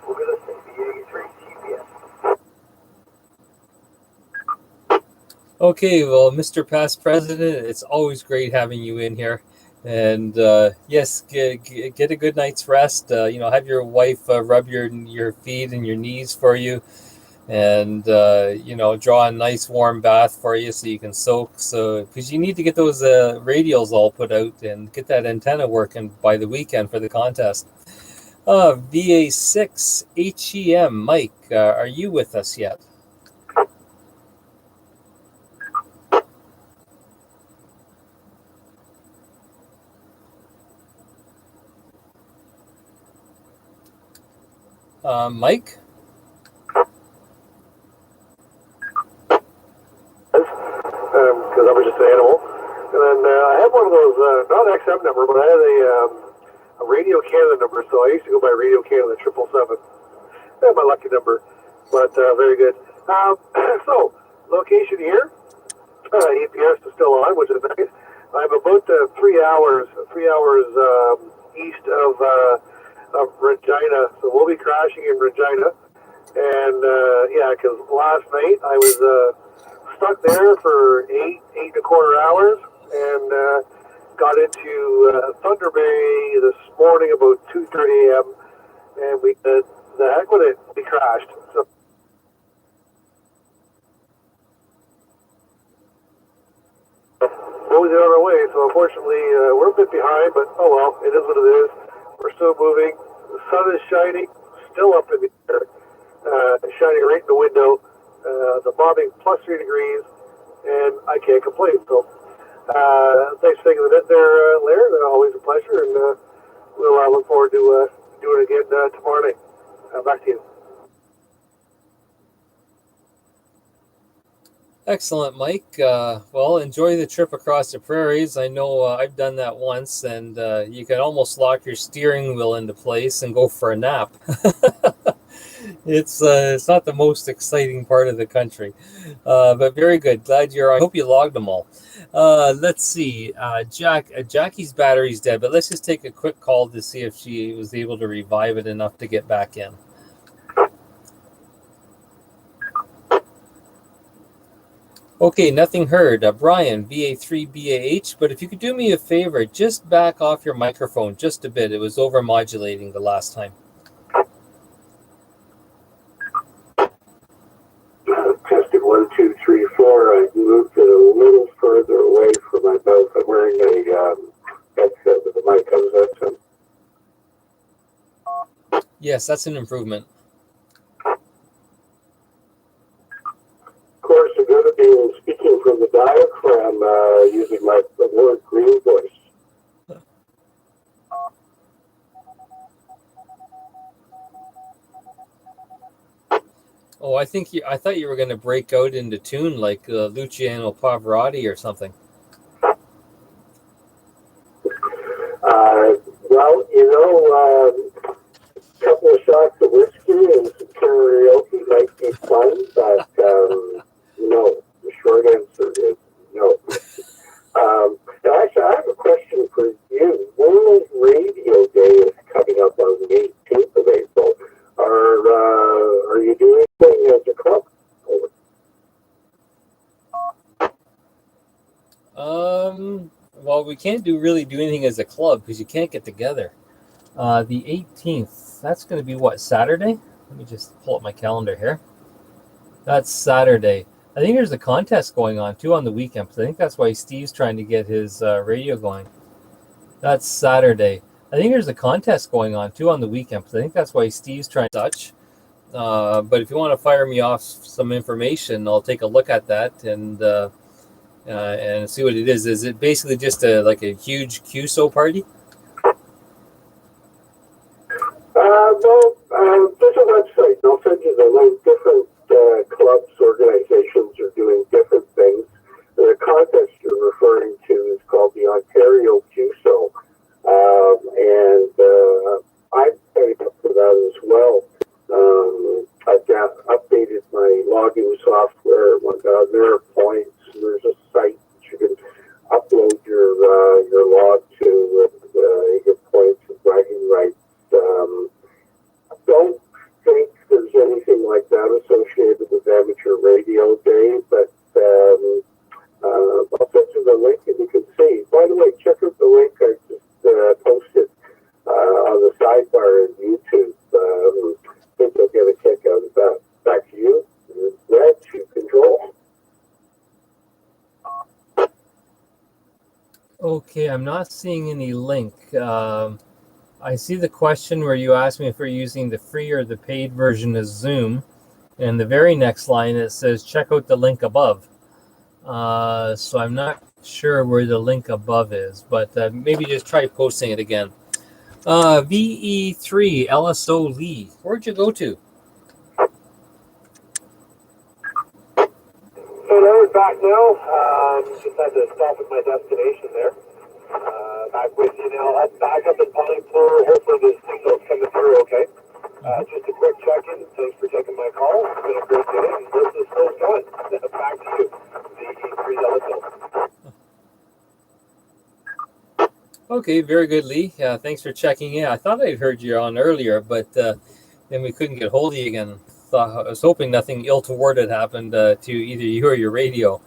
we'll get us to the 83 GPS. Okay, well, Mr. Past President, it's always great having you in here. And yes, get a good night's rest. Have your wife rub your feet and your knees for you, and draw a nice warm bath for you so you can soak. So because you need to get those radials all put out and get that antenna working by the weekend for the contest. VA6 HEM, Mike, are you with us yet? Mike? Because I was just an animal. And then I had one of those, not an XM number, but I had a Radio Canada number, so I used to go by Radio Canada 777. That's my lucky number, but very good. So, location here, EPS is still on, which is nice. I'm about 3 hours east of Regina, so we'll be crashing in Regina. And because last night I was stuck there for 8.25 hours, and got into Thunder Bay this morning about 2:30 a.m. and the heck with it, we crashed. So moving on our way. So unfortunately, we're a bit behind, but oh well, it is what it is. We're still moving. The sun is shining, still up in the air, shining right in the window. The bombing plus 3 degrees, and I can't complain. So thanks for taking the net there, Laird. Always a pleasure, and we'll look forward to doing it again tomorrow night. Back to you. Excellent, Mike. Well, enjoy the trip across the prairies. I know I've done that once, and you can almost lock your steering wheel into place and go for a nap. It's not the most exciting part of the country, but very good. Glad you're on. I hope you logged them all. Let's see. Jackie's battery's dead, but let's just take a quick call to see if she was able to revive it enough to get back in. Okay, nothing heard. Brian, BA3, BAH, but if you could do me a favor, just back off your microphone just a bit. It was over-modulating the last time. Tested 1, 2, 3, 4. I moved it a little further away from my mouth. I'm wearing a headset with the mic comes out. So. Yes, that's an improvement. Of course, I'm going to be speaking from the diaphragm using my word green voice. Oh, I thought you were going to break out into tune like Luciano Pavarotti or something. Well, a couple of shots of whiskey and some karaoke might be fun, but no. The short answer is no. Actually, I have a question for you. World Radio Day is coming up on the 18th of April. Are you doing anything as a club? Well, we can't really do anything as a club because you can't get together. The 18th, that's going to be what, Saturday? Let me just pull up my calendar here. That's Saturday. I think there's a contest going on too on the weekend. I think that's why Steve's trying to get his radio going. That's Saturday. I think there's a contest going on too on the weekend. I think that's why Steve's trying to touch. But if you want to fire me off some information, I'll take a look at that and see what it is. Is it basically just like a huge QSO party? software, Mirror Points. There's a site that you can upload your log to, and you get points and bragging rights. Don't think there's anything like that associated with Amateur Radio Day, but I'll send you the link and you can see. By the way, check out the link I just posted on the sidebar in YouTube. I think you'll get a kick out of that. Back to you. Red, you control. Okay, I'm not seeing any link. I see the question where you asked me if we're using the free or the paid version of Zoom. And the very next line, it says, check out the link above. So I'm not sure where the link above is, but maybe just try posting it again. VE3 LSO Lee, where'd you go to? So Larry, back now. Just had to stop at my destination there. Back with you now. I'm back up in Polypur. Hopefully the signal's coming through okay. Just a quick check-in. Thanks for taking my call. It's been a great day, and business still going. Back to you. VE3 LSO. Okay, very good, Lee. Thanks for checking in. I thought I'd heard you on earlier, but then we couldn't get hold of you again. I was hoping nothing ill-toward had happened to either you or your radio.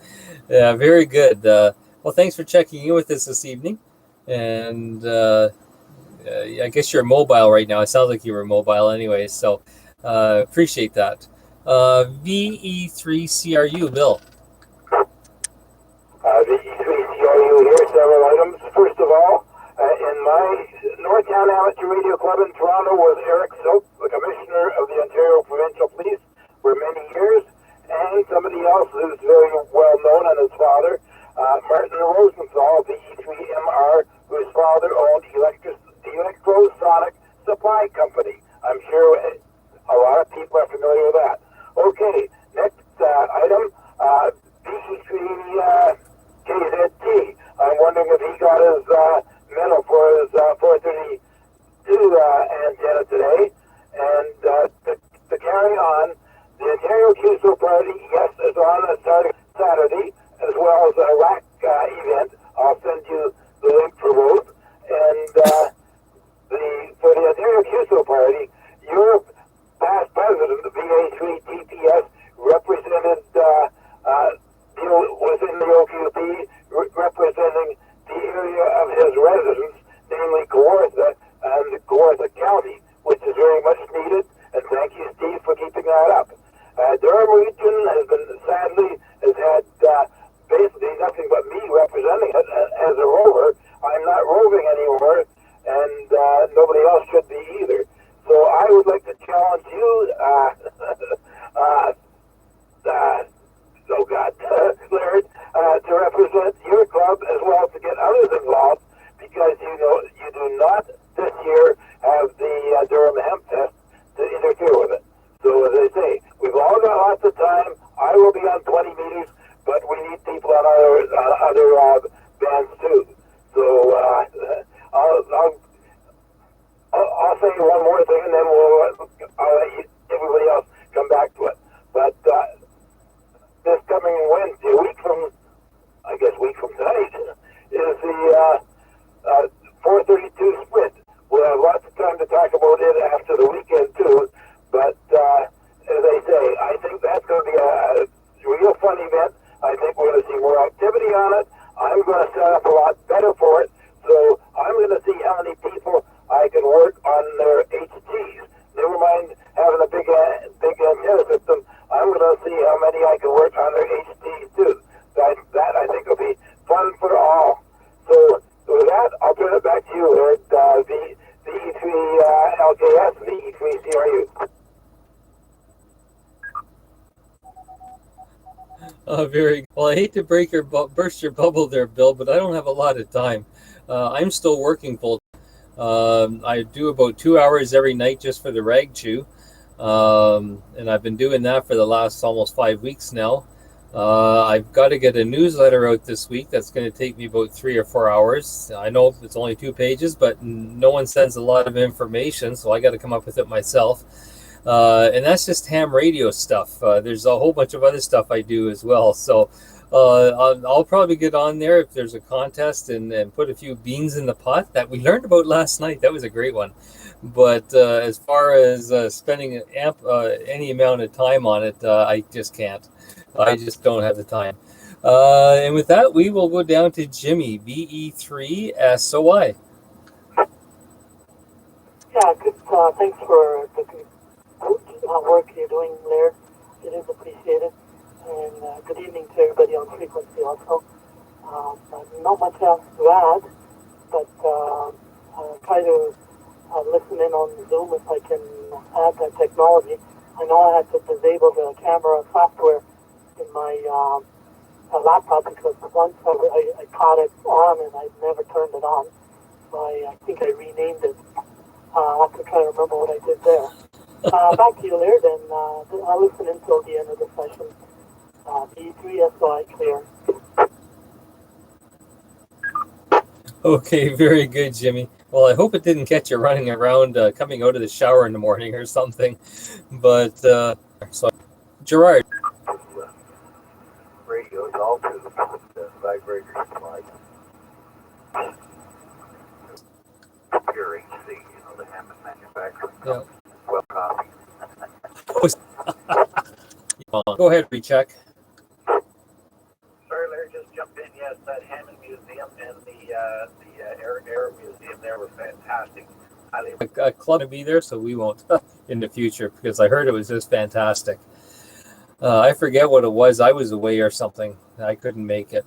Very good. Well, thanks for checking in with us this evening. And I guess you're mobile right now. It sounds like you were mobile anyway, so appreciate that. VE3CRU, Bill. VE3CRU here, several items. First of all, in my Northtown Amateur Radio Club in Toronto was Eric Soap, the Commissioner of the Ontario Provincial Police for many years, and somebody else who's very well known, and his father, Martin Rosenthal, VE3MR, whose father owned Electrosonic Supply Company. I'm sure a lot of people are familiar with that. Okay, next item, VE3 KZT. I'm wondering if he got his medal for his 432 antenna today. And to carry on, the Ontario QSO Party, yes, is on a Saturday, as well as a RAC event. I'll send you the link for both. And for the Ontario QSO Party, your past president, the VA3 TPS, represented was in the OQP, representing the area of his residence, namely Kawartha and Kawartha County, which is very much needed. And thank you, Steve, for keeping that up. Durham region has had basically nothing but me representing it as a rover. I'm not roving anymore, and nobody else should be either. So I would like to challenge you, Larry, to represent your club as well as to get others involved, because you do not this year have the Durham Hemp Fest to interfere with it. So as I say, we've all got lots of time. I will be on 20 meters, but we need people on other bands too. So I'll say one more thing, and then I'll let everybody else come back to it. But this coming Wednesday, a week from tonight, is the 432 sprint. We'll have lots of time to talk about it after the weekend too. But as I say, I think that's going to be a real fun event. I think we're going to see more activity on it. I'm going to set up a lot better for it. So I'm going to see how many people I can work on their HTs. Never mind having a big antenna system. I'm going to see how many I can work on their HTs too. That I think will be fun for all. So with that, I'll turn it back to you, Ed. VE3 LKS, VE3 CRU. Very well. I hate to burst your bubble there, Bill, but I don't have a lot of time. I'm still working full. I do about 2 hours every night just for the rag chew, and I've been doing that for the last almost 5 weeks now. I've got to get a newsletter out this week. That's going to take me about 3 or 4 hours. I know it's only 2 pages, but no one sends a lot of information, so I got to come up with it myself. And that's just ham radio stuff. There's a whole bunch of other stuff I do as well. So I'll probably get on there if there's a contest and put a few beans in the pot that we learned about last night. That was a great one. But as far as spending any amount of time on it, I just can't. I just don't have the time. And with that, we will go down to Jimmy, VE3SOI. Yeah, good. Thanks for the good work you're doing, Laird. It is appreciated. And good evening to everybody on frequency also. Not much else to add, but I'll try to listen in on Zoom if I can add that technology. I know I had to disable the camera software in my laptop because once I caught it on and I never turned it on. So I think I renamed it. I'll have to try to remember what I did there. Back to you, Laird, and I'll listen until the end of the session. B3SI clear. Okay, very good, Jimmy. Well, I hope it didn't catch you running around coming out of the shower in the morning or something. But, so, Gerard. Radios also the vibrators like pure HC, the Hammond manufacturing company. Well copied. Go ahead, recheck. Sorry, Larry, just jump in. Yes, that Hammond Museum and the Air Museum there were fantastic. A club to be there, so we won't in the future because I heard it was just fantastic. I forget what it was. I was away or something. I couldn't make it.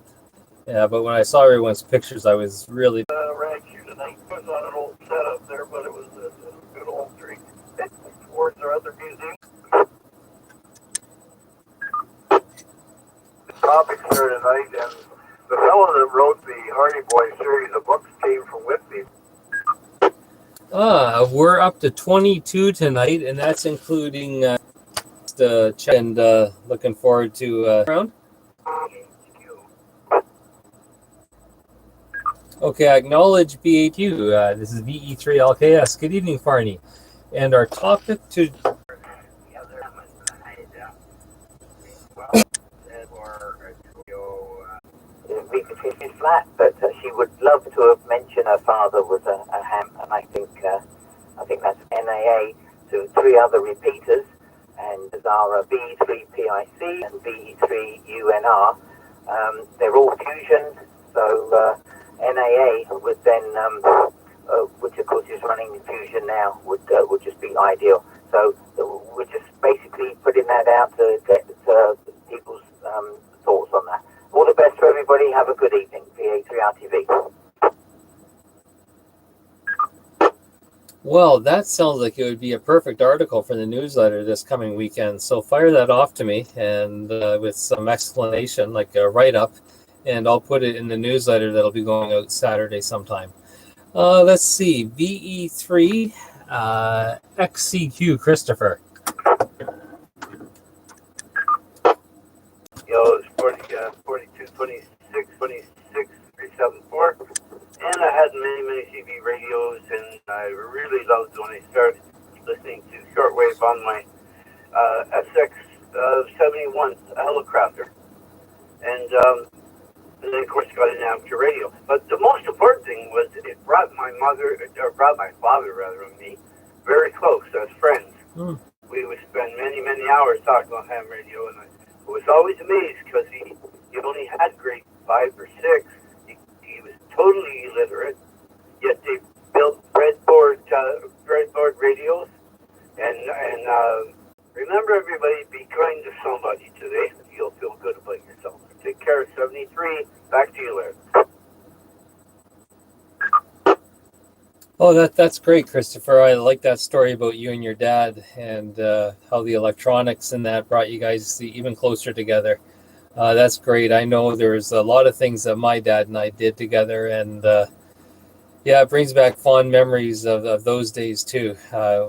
Yeah, but when I saw everyone's pictures, I was really. Right here tonight was on an old setup there, but it was a good old drink towards our other museum. The topics here tonight, and the fellow that wrote the Hardy Boy series of books came from Whitby. We're up to 22 tonight, and that's including the chat and looking forward to round. Okay, I acknowledge BHU. This is VE3LKS. Good evening, Farney. And our topic to She's flat, but she would love to have mentioned her father was a ham, and I think that's NAA to 3 other repeaters, and Zara B3PIC and B3UNR. They're all fusion, so NAA would then, which of course is running in fusion now, would just be ideal. So we're just basically putting that out to get people's thoughts on that. All the best for everybody. Have a good evening. VA3RTV. Well, that sounds like it would be a perfect article for the newsletter this coming weekend. So fire that off to me and with some explanation, like a write-up, and I'll put it in the newsletter that'll be going out Saturday sometime. Let's see. VE3 XCQ Christopher. It's 42, 26, 374. And I had many CB radios, and I really loved when I started listening to shortwave on my SX-71 Helicopter. And then, of course, got an amateur radio. But the most important thing was it brought my father, and me, very close as friends. We would spend many hours talking on ham radio, and I was always amazed because he only had grade 5 or 6. He was totally illiterate, yet they built breadboard radios. And remember, everybody, be kind to somebody today. You'll feel good about yourself. Take care. 73. Back to you, Larry. Oh, that's great, Christopher. I like that story about you and your dad and how the electronics and that brought you guys even closer together. That's great. I know there's a lot of things that my dad and I did together, and yeah, it brings back fond memories of those days too.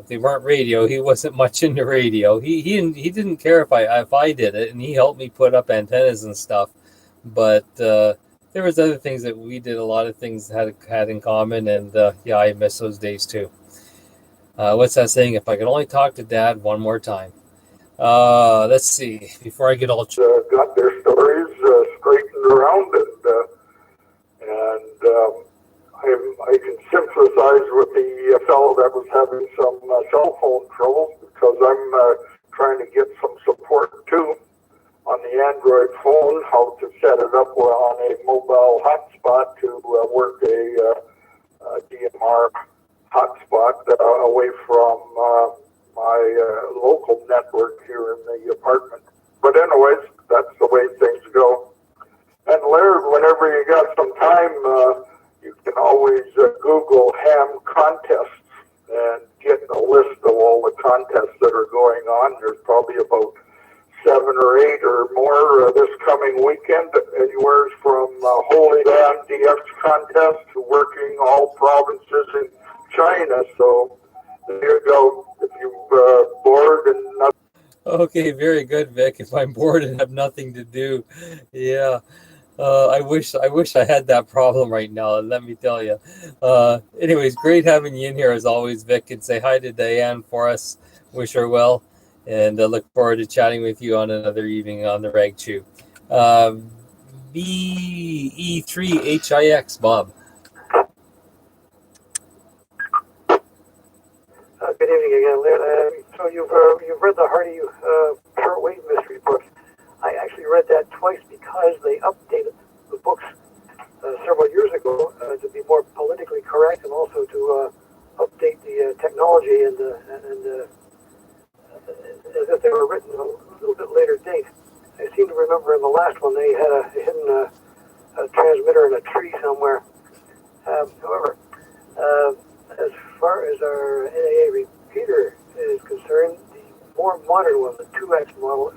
They weren't radio. He wasn't much into radio. He didn't care if I did it, and he helped me put up antennas and stuff. But there was other things that we did. A lot of things had in common, and yeah, I miss those days too. What's that saying? If I could only talk to Dad one more time. Let's see. Before I get all got their stories straightened around, and I can sympathize with the fellow that was having some cell phone troubles, because I'm trying to get some support too on the Android phone, how to set it up on a mobile hotspot to work a DMR hotspot away from my local network here in the apartment. But anyways, that's the way things go. And Laird, whenever you got some time, you can always Google ham contests and get a list of all the contests that are going on. There's probably about 7 or 8 or more this coming weekend, anywhere from Holy Land DX contest to working all provinces in China. So there you go. If you're bored and nothing. Okay, very good, Vic. If I'm bored and have nothing to do, yeah. I wish I had that problem right now. Let me tell you. Anyways, great having you in here as always, Vic. And say hi to Diane for us. Wish her well, and look forward to chatting with you on another evening on the Rag Chew. BE3HIX, Bob. Good evening again, Lynn. So you've read the Hardy shortwave mystery book. I actually read that twice because they updated the books several years ago to be more politically correct, and also to update the technology and as if they were written a little bit later date. I seem to remember in the last one they had a hidden transmitter in a tree somewhere. However, as far as our NAA repeater is concerned, the more modern one, the 2X model,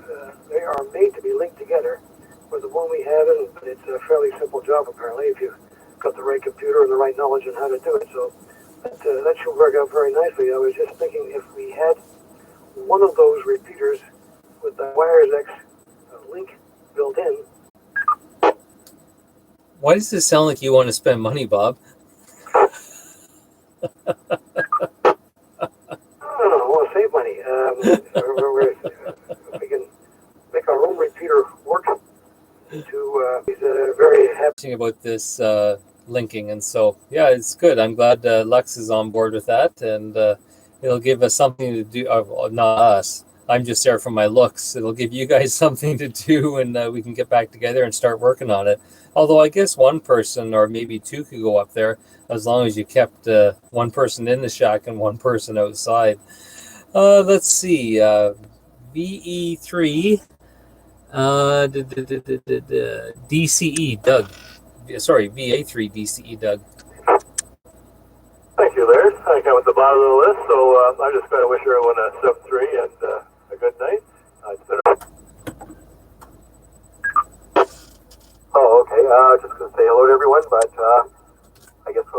they are made to be linked together. Where the one we have isn't, but it's a fairly simple job apparently if you've got the right computer and the right knowledge on how to do it. So that should work out very nicely. I was just thinking if we had one of those repeaters with the WiresX link built in. Why does this sound like you want to spend money, Bob? I want to save money. We can make our own repeater work. He's very happy About this linking, and so yeah, it's good. I'm glad Lux is on board with that, and it'll give us something to do. Not us. I'm just there for my looks. It'll give you guys something to do, and we can get back together and start working on it. Although I guess one person or maybe two could go up there, as long as you kept one person in the shack and one person outside. Let's see. VE3 DCE Doug. Sorry, VA3 DCE Doug. Thank you, Laird. I come at the bottom of the list, so I'm just going to wish everyone a sub 3 and a good night. Oh, okay. Just going to say hello to everyone, but